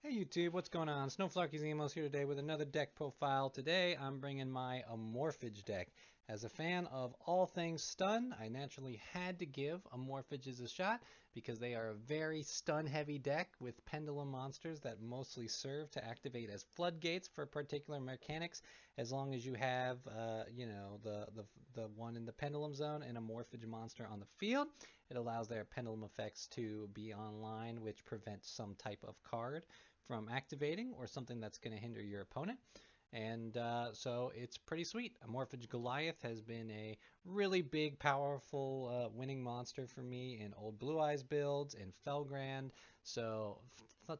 Hey YouTube, what's going on? Snowflarky's Emos here today with another deck profile. Today I'm bringing my Amorphage deck. As a fan of all things stun, I naturally had to give Amorphages a shot because they are a very stun heavy deck with pendulum monsters that mostly serve to activate as floodgates for particular mechanics. As long as you have, the one in the pendulum zone and Amorphage monster on the field, it allows their pendulum effects to be online, which prevents some type of card from activating or something that's going to hinder your opponent. And so it's pretty sweet. Amorphage Goliath has been a really big, powerful winning monster for me in old Blue Eyes builds and Felgrand. So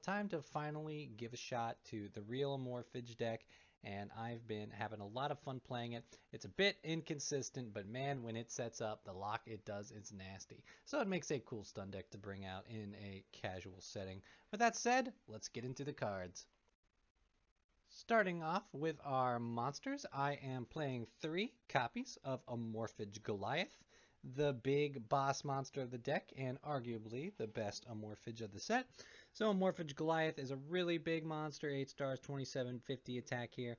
time to finally give a shot to the real Amorphage deck. And I've been having a lot of fun playing it. It's a bit inconsistent, but man, when it sets up, the lock it does is nasty. So it makes a cool stun deck to bring out in a casual setting. With that said, let's get into the cards. Starting off with our monsters, I am playing 3 copies of Amorphage Goliath, the big boss monster of the deck and arguably the best Amorphage of the set. So Amorphage Goliath is a really big monster, 8 stars, 2750 attack here.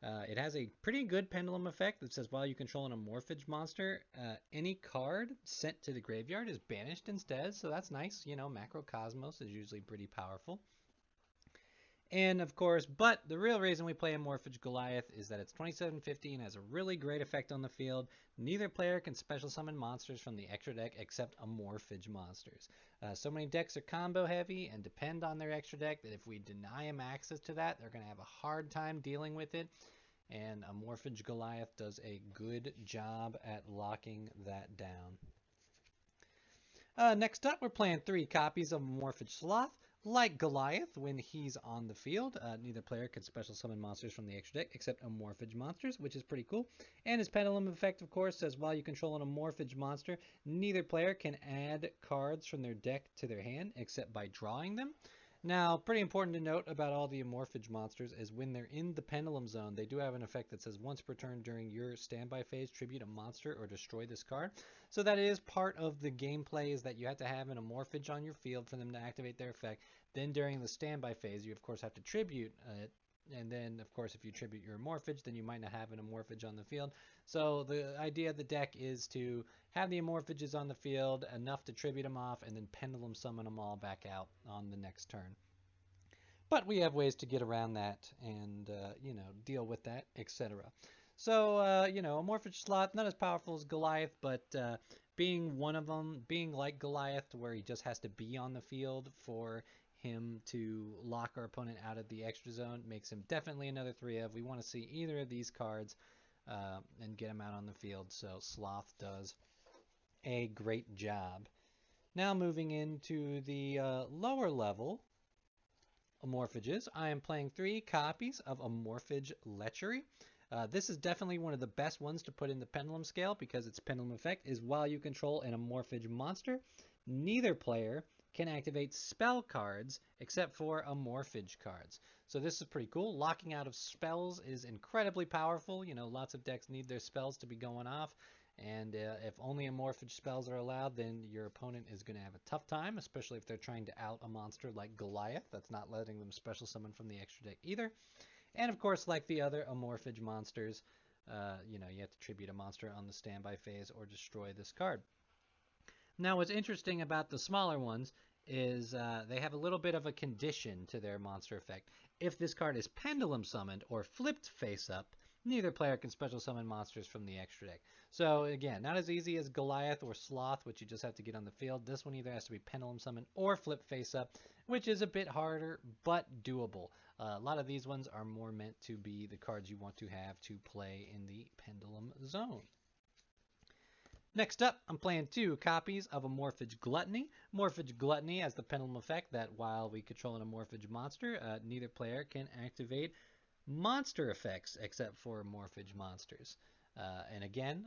It has a pretty good pendulum effect that says while you control an Amorphage monster, any card sent to the graveyard is banished instead, so that's nice. You know, Macrocosmos is usually pretty powerful. And of course, but the real reason we play Amorphage Goliath is that it's 2750 and has a really great effect on the field. Neither player can special summon monsters from the extra deck except Amorphage monsters. So many decks are combo heavy and depend on their extra deck that if we deny them access to that, they're going to have a hard time dealing with it. And Amorphage Goliath does a good job at locking that down. Next up, we're playing 3 copies of Amorphage Sloth. Like Goliath, when he's on the field, neither player can special summon monsters from the extra deck except Amorphage monsters, which is pretty cool. And his pendulum effect, of course, says while you control an Amorphage monster, neither player can add cards from their deck to their hand except by drawing them. Now, pretty important to note about all the Amorphage monsters is when they're in the pendulum zone, they do have an effect that says once per turn during your standby phase, tribute a monster or destroy this card. So that is part of the gameplay, is that you have to have an Amorphage on your field for them to activate their effect. Then during the standby phase, you of course have to tribute it. And then, of course, if you tribute your Amorphage, then you might not have an Amorphage on the field. So the idea of the deck is to have the Amorphages on the field, enough to tribute them off, and then pendulum summon them all back out on the next turn. But we have ways to get around that and, deal with that, etc. So, Amorphage Sloth, not as powerful as Goliath, but being one of them, being like Goliath, where he just has to be on the field for him to lock our opponent out of the extra zone, makes him definitely another 3 of. We want to see either of these cards and get him out on the field, so Sloth does a great job. Now moving into the lower level Amorphages, I am playing 3 copies of Amorphage Lechery. This is definitely one of the best ones to put in the pendulum scale because its pendulum effect is while you control an Amorphage monster, neither player can activate spell cards except for Amorphage cards. So this is pretty cool. Locking out of spells is incredibly powerful. You know, lots of decks need their spells to be going off. And if only Amorphage spells are allowed, then your opponent is going to have a tough time, especially if they're trying to out a monster like Goliath. That's not letting them special summon from the extra deck either. And of course, like the other Amorphage monsters, you have to tribute a monster on the standby phase or destroy this card. Now, what's interesting about the smaller ones is they have a little bit of a condition to their monster effect. If this card is pendulum summoned or flipped face up, neither player can special summon monsters from the extra deck. So again, not as easy as Goliath or Sloth, which you just have to get on the field. This one either has to be pendulum summoned or flip face up, which is a bit harder, but doable. A lot of these ones are more meant to be the cards you want to have to play in the pendulum zone. Next up, I'm playing 2 copies of Amorphage Gluttony. Amorphage Gluttony has the pendulum effect that while we control an Amorphage monster, neither player can activate monster effects except for Amorphage monsters. And again,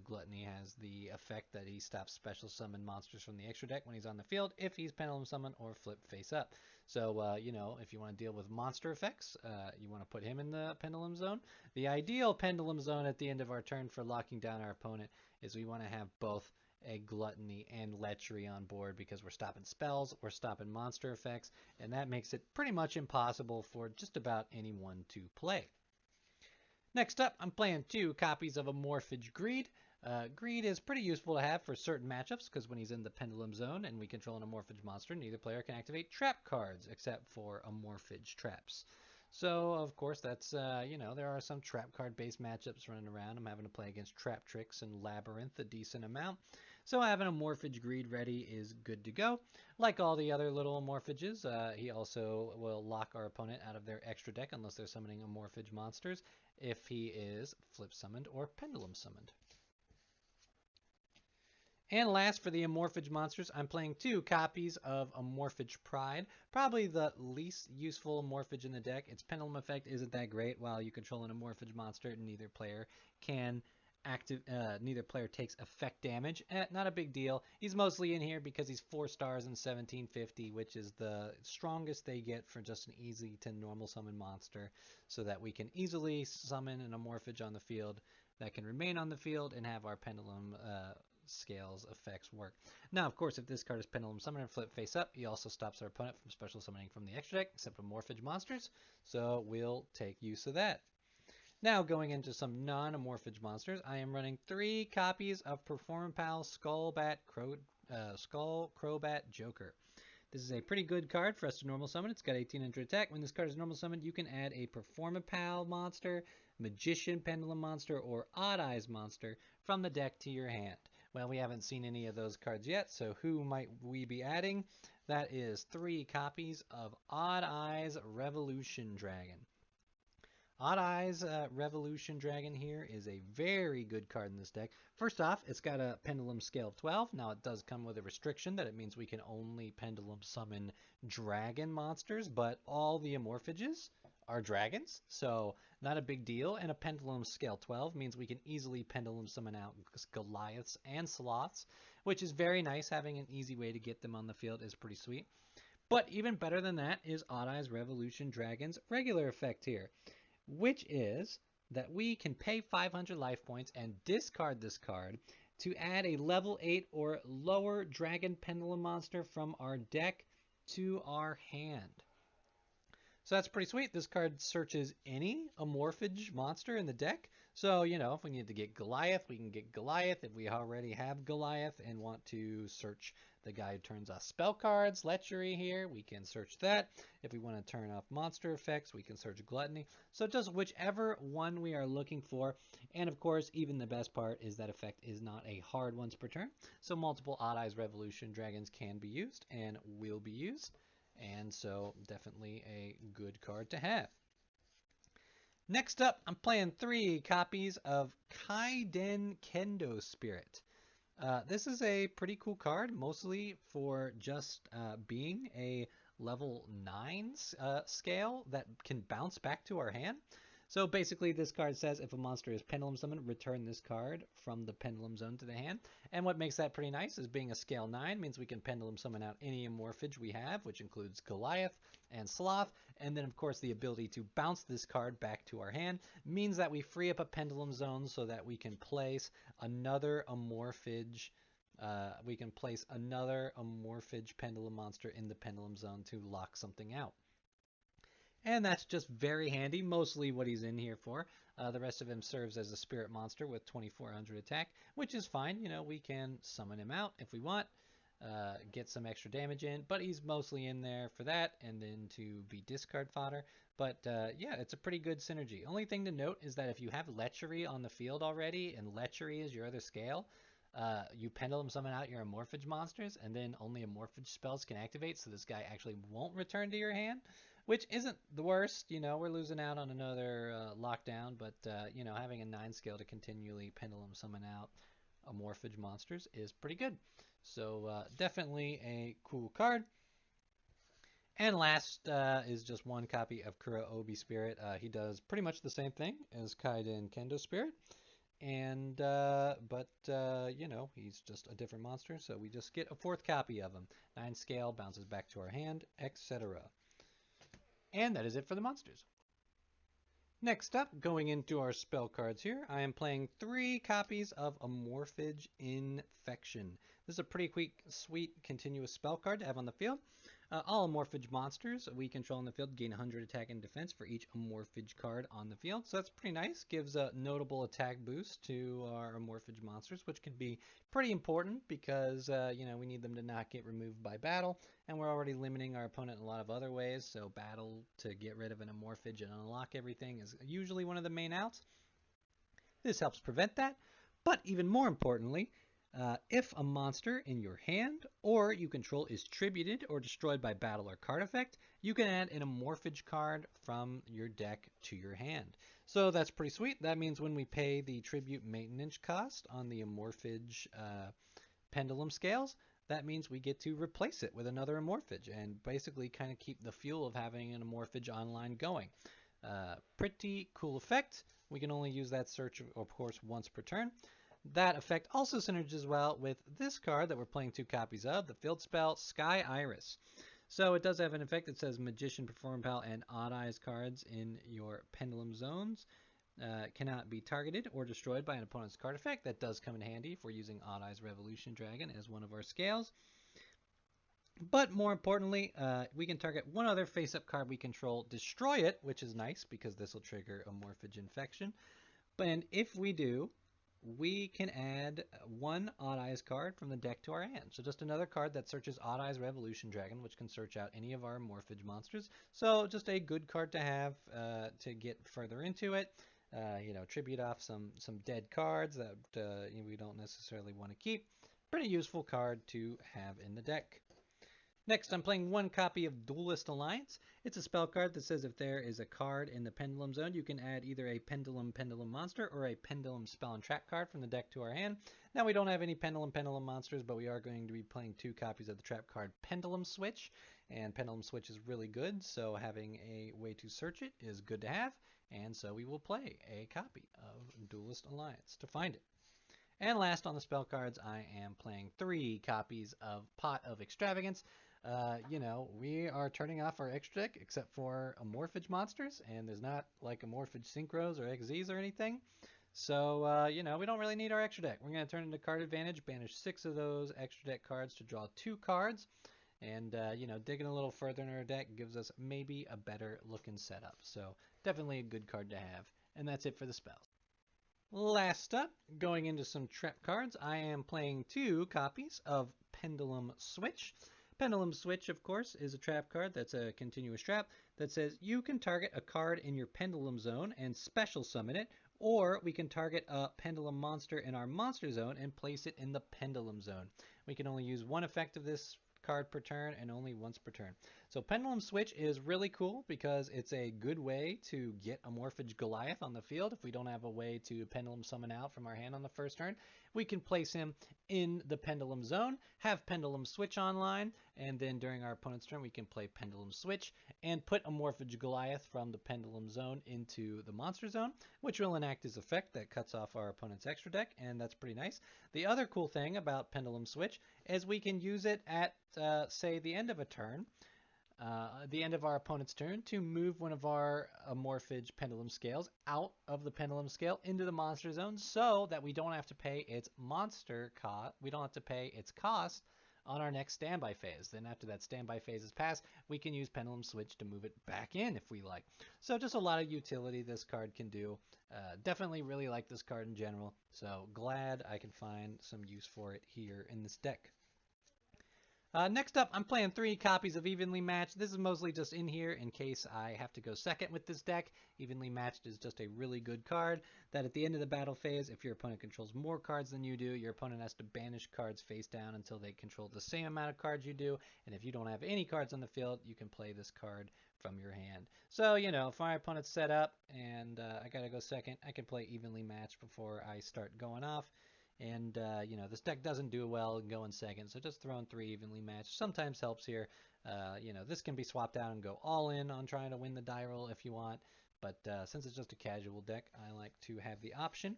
Gluttony has the effect that he stops special summon monsters from the extra deck when he's on the field if he's pendulum summon or flip face up. So, if you want to deal with monster effects, you want to put him in the pendulum zone. The ideal pendulum zone at the end of our turn for locking down our opponent is we want to have both a Gluttony and Lechery on board because we're stopping spells, we're stopping monster effects, and that makes it pretty much impossible for just about anyone to play. Next up, I'm playing 2 copies of Amorphage Greed. Greed is pretty useful to have for certain matchups because when he's in the Pendulum Zone and we control an Amorphage monster, neither player can activate trap cards except for Amorphage traps. So, of course, that's, there are some trap card based matchups running around. I'm having to play against Trap Tricks and Labyrinth a decent amount. So having Amorphage Greed ready is good to go. Like all the other little Amorphages, he also will lock our opponent out of their extra deck unless they're summoning Amorphage monsters if he is flip summoned or pendulum summoned. And last, for the Amorphage monsters, I'm playing 2 copies of Amorphage Pride. Probably the least useful Amorphage in the deck. Its pendulum effect isn't that great. While you control an Amorphage monster, neither player can neither player takes effect damage. Not a big deal. He's mostly in here because he's 4 stars in 1750, which is the strongest they get for just an easy to normal summon monster, so that we can easily summon an Amorphage on the field that can remain on the field and have our pendulum scales effects work. Now, of course, if this card is Pendulum Summoner flip face up, he also stops our opponent from special summoning from the extra deck, except Amorphage monsters, so we'll take use of that. Now, going into some non-Amorphage monsters, I am running 3 copies of Performapal Skull Crobat Joker. This is a pretty good card for us to normal summon. It's got 1800 attack. When this card is normal summoned, you can add a Performapal monster, Magician Pendulum monster, or Odd Eyes monster from the deck to your hand. Well, we haven't seen any of those cards yet, so who might we be adding? That is 3 copies of Odd Eyes Revolution Dragon. Odd Eyes Revolution Dragon here is a very good card in this deck. First off, it's got a Pendulum Scale of 12. Now, it does come with a restriction that it means we can only Pendulum Summon Dragon monsters, but all the Amorphages are dragons, so not a big deal. And a Pendulum Scale 12 means we can easily Pendulum Summon out Goliaths and Sloths, which is very nice. Having an easy way to get them on the field is pretty sweet. But even better than that is Odd Eyes Revolution Dragon's regular effect here, which is that we can pay 500 life points and discard this card to add a level 8 or lower Dragon Pendulum monster from our deck to our hand. So that's pretty sweet. This card searches any Amorphage monster in the deck. So, if we need to get Goliath, we can get Goliath. If we already have Goliath and want to search the guy who turns off spell cards, Lechery here, we can search that. If we want to turn off monster effects, we can search Gluttony. So it does whichever one we are looking for. And of course, even the best part is that effect is not a hard once per turn. So multiple Odd Eyes Revolution Dragons can be used and will be used. And so definitely a good card to have. Next up, I'm playing 3 copies of Kaiden Kendo Spirit. This is a pretty cool card, mostly for just being a level 9 scale that can bounce back to our hand. So basically this card says if a monster is Pendulum Summoned, return this card from the Pendulum Zone to the hand. And what makes that pretty nice is being a scale 9 means we can Pendulum Summon out any Amorphage we have, which includes Goliath and Sloth. And then of course the ability to bounce this card back to our hand means that we free up a Pendulum Zone so that we can place another Amorphage Pendulum monster in the Pendulum Zone to lock something out. And that's just very handy, mostly what he's in here for. The rest of him serves as a spirit monster with 2400 attack, which is fine. We can summon him out if we want, get some extra damage in, but he's mostly in there for that and then to be discard fodder. But yeah, it's a pretty good synergy. Only thing to note is that if you have Lechery on the field already and Lechery is your other scale, you Pendulum Summon out your Amorphage monsters and then only Amorphage spells can activate, so this guy actually won't return to your hand. Which isn't the worst, we're losing out on another lockdown, but, having a 9 scale to continually Pendulum Summon out Amorphage monsters is pretty good. So definitely a cool card. And last is just 1 copy of Kura Obi Spirit. He does pretty much the same thing as Kaiden Kendo Spirit. And, he's just a different monster, so we just get a 4th copy of him. 9 scale, bounces back to our hand, etc. And that is it for the monsters. Next up, going into our spell cards here, I am playing 3 copies of Amorphage Infection. This is a pretty quick, sweet, continuous spell card to have on the field. All Amorphage monsters we control in the field gain 100 attack and defense for each Amorphage card on the field, so that's pretty nice. Gives a notable attack boost to our Amorphage monsters, which can be pretty important because we need them to not get removed by battle, and we're already limiting our opponent in a lot of other ways, so battle to get rid of an Amorphage and unlock everything is usually one of the main outs. This helps prevent that, but even more importantly, if a monster in your hand or you control is tributed or destroyed by battle or card effect, you can add an Amorphage card from your deck to your hand. So that's pretty sweet. That means when we pay the tribute maintenance cost on the Amorphage pendulum scales, that means we get to replace it with another Amorphage and basically kind of keep the fuel of having an Amorphage online going. Pretty cool effect. We can only use that search, of course, once per turn. That effect also synergies well with this card that we're playing 2 copies of, the field spell Sky Iris. So it does have an effect that says Magician, Perform Pal, and Odd Eyes cards in your pendulum zones cannot be targeted or destroyed by an opponent's card effect. That does come in handy if we're using Odd Eyes Revolution Dragon as one of our scales. But more importantly, we can target one other face-up card we control, destroy it, which is nice because this will trigger Amorphage Infection. And if we do, we can add 1 Odd Eyes card from the deck to our hand. So just another card that searches Odd Eyes Revolution Dragon, which can search out any of our Amorphage monsters. So just a good card to have to get further into it. Tribute off some dead cards that we don't necessarily want to keep. Pretty useful card to have in the deck. Next, I'm playing 1 copy of Duelist Alliance. It's a spell card that says if there is a card in the Pendulum Zone, you can add either a Pendulum monster or a Pendulum spell and trap card from the deck to our hand. Now, we don't have any Pendulum monsters, but we are going to be playing 2 copies of the trap card Pendulum Switch, and Pendulum Switch is really good, so having a way to search it is good to have, and so we will play a copy of Duelist Alliance to find it. And last on the spell cards, I am playing 3 copies of Pot of Extravagance. We are turning off our extra deck except for Amorphage monsters, and there's not like Amorphage Synchros or XZs or anything. So, we don't really need our extra deck. We're going to turn into Card Advantage, banish 6 of those extra deck cards to draw 2 cards, and, digging a little further in our deck gives us maybe a better looking setup. So, definitely a good card to have. And that's it for the spells. Last up, going into some trap cards, I am playing 2 copies of Pendulum Switch. Pendulum Switch, of course, is a trap card that's a continuous trap that says you can target a card in your Pendulum Zone and special summon it, or we can target a Pendulum monster in our Monster Zone and place it in the Pendulum Zone. We can only use 1 effect of this card per turn and only once per turn. So Pendulum Switch is really cool because it's a good way to get Amorphage Goliath on the field. If we don't have a way to Pendulum summon out from our hand on the first turn, we can place him in the Pendulum Zone, have Pendulum Switch online, and then during our opponent's turn we can play Pendulum Switch and put Amorphage Goliath from the Pendulum Zone into the Monster Zone, which will enact his effect that cuts off our opponent's extra deck, and that's pretty nice. The other cool thing about Pendulum Switch is we can use it at, say, the end of a turn, the end of our opponent's turn, to move one of our Amorphage Pendulum Scales out of the Pendulum Scale into the Monster Zone so that we don't have to pay its monster cost, we don't have to pay its cost on our next standby phase. Then after that standby phase is passed, we can use Pendulum Switch to move it back in if we like. So just a lot of utility this card can do. Definitely really like this card in general, so glad I can find some use for it here in this deck. Next up, I'm playing 3 copies of Evenly Matched. This is mostly just in here in case I have to go second with this deck. Evenly Matched is just a really good card that at the end of the battle phase, if your opponent controls more cards than you do, your opponent has to banish cards face down until they control the same amount of cards you do. And if you don't have any cards on the field, you can play this card from your hand. So, if my opponent's set up and I gotta go second, I can play Evenly Matched before I start going off. And, this deck doesn't do well going second, so just throwing 3 Evenly Matched sometimes helps here. This can be swapped out and go all in on trying to win the die roll if you want, but since it's just a casual deck, I like to have the option.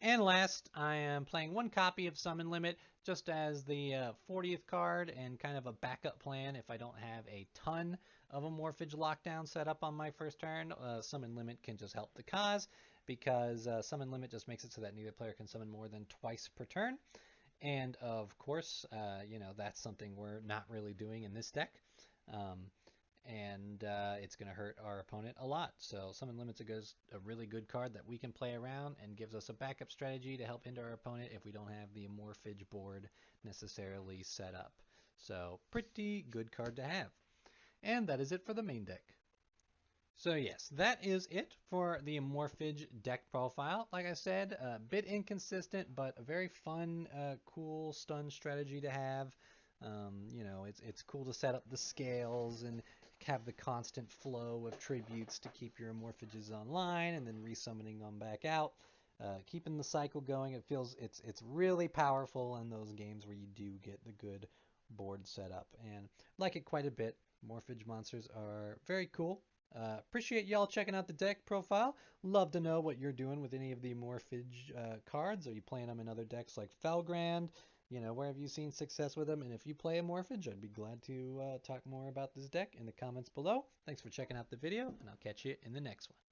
And last, I am playing one copy of Summon Limit just as the 40th card and kind of a backup plan if I don't have a ton of Amorphage lockdown set up on my first turn. Summon Limit can just help the cause because Summon Limit just makes it so that neither player can summon more than twice per turn. And of course, that's something we're not really doing in this deck. Um, and it's going to hurt our opponent a lot. So Summon Limit's a really good card that we can play around and gives us a backup strategy to help hinder our opponent if we don't have the Amorphage board necessarily set up. So pretty good card to have. And that is it for the main deck. So yes, that is it for the Amorphage deck profile. Like I said, a bit inconsistent, but a very fun, cool stun strategy to have. It's cool to set up the scales and have the constant flow of tributes to keep your Amorphages online and then resummoning them back out. Keeping the cycle going, it's really powerful in those games where you do get the good board set up, and like it quite a bit. Morphage monsters are very cool. Appreciate y'all checking out the deck profile. Love to know what you're doing with any of the Morphage cards. Are you playing them in other decks like Felgrand? Where have you seen success with them? And if you play a Morphage, I'd be glad to talk more about this deck in the comments below. Thanks for checking out the video, and I'll catch you in the next one.